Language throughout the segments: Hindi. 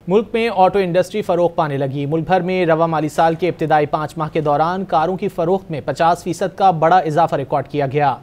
मुल्क में ऑटो इंडस्ट्री फरोख पाने लगी। मुल्क भर में रवा माली साल के इब्तिदाई 5 माह के दौरान कारों की फरोख्त में 50% का बड़ा इजाफा रिकॉर्ड किया गया।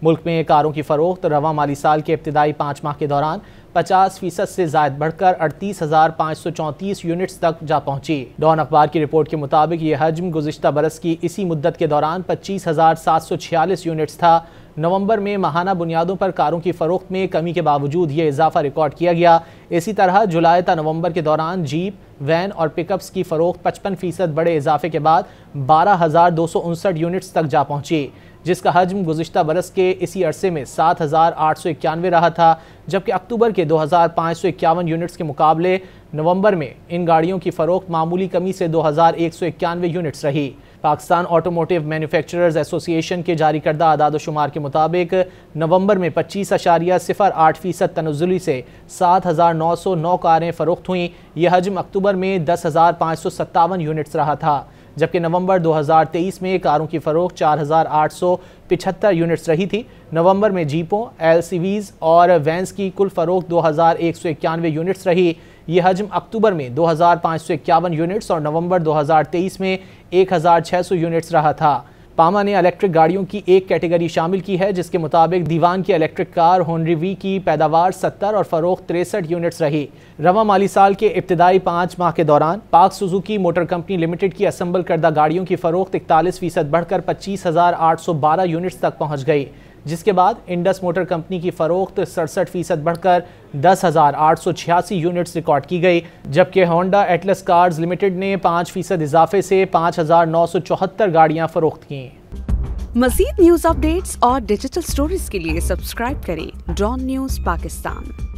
मुल्क में कारों की फरोख्त रवा माली साल के इब्तिदाई 5 माह के दौरान 50% से ज़ायद बढ़कर 38,534 यूनिट्स तक जा पहुंची। डॉन अखबार की रिपोर्ट के मुताबिक ये हजम गुज़िश्ता बरस की इसी मुद्दत के दौरान 25,746 यूनिट्स था। नवंबर में माहाना बुनियादों पर कारों की फरोख्त में कमी के बावजूद ये इजाफा रिकॉर्ड किया गया। इसी तरह जुलाई ता नवंबर के दौरान जीप, वैन और पिकअप्स की फरोख्त 55% बड़े इजाफे के बाद 12,259 यूनिट्स तक जा पहुंची, जिसका हजम गुज़िश्ता बरस के इसी अरसे में 7,891 रहा था, जबकि अक्टूबर के 2,551 यूनिट्स के मुकाबले नवंबर में इन गाड़ियों की फरोख्त मामूली कमी से 2,191 यूनिट्स रही। पाकिस्तान ऑटोमोटिव मैन्युफैक्चरर्स एसोसिएशन के जारी करदा आदाद शुमार के मुताबिक नवंबर में 25.08% तनज़ुली से 7,909 कारें फरोख्त हुई। यह हजम अक्टूबर में 10,557 यूनिट्स रहा था, जबकि नवंबर 2023 में कारों की फरोख्त 4,875 यूनिट्स रही थी। नवंबर में जीपों, LCVs और वैन्स की कुल फरोख्त 2,191 यूनिट्स रही। यह हजम अक्टूबर में 2,551 यूनिट्स और नवंबर 2023 में 1,600 यूनिट्स रहा था। पामा ने इलेक्ट्रिक गाड़ियों की एक कैटेगरी शामिल की है, जिसके मुताबिक दीवान की इलेक्ट्रिक कार होनरी वी की पैदावार 70 और फरोख्त 63 यूनिट्स रही। रवा माली साल के इब्तिदाई 5 माह के दौरान पाक सुजुकी मोटर कंपनी लिमिटेड की असम्बल करदा गाड़ियों की फरोख्त 41% बढ़कर 25,812 यूनिट्स तक पहुँच गई, जिसके बाद इंडस मोटर कंपनी की फरोख्त 67% बढ़कर 10,886 यूनिट्स रिकॉर्ड की गई, जबकि होंडा एटलस कार्स लिमिटेड ने 5% इजाफे से 5,974 गाड़ियां फरोख्त की। मज़ीद न्यूज़ अपडेट्स और डिजिटल स्टोरीज के लिए सब्सक्राइब करें डॉन न्यूज़ पाकिस्तान।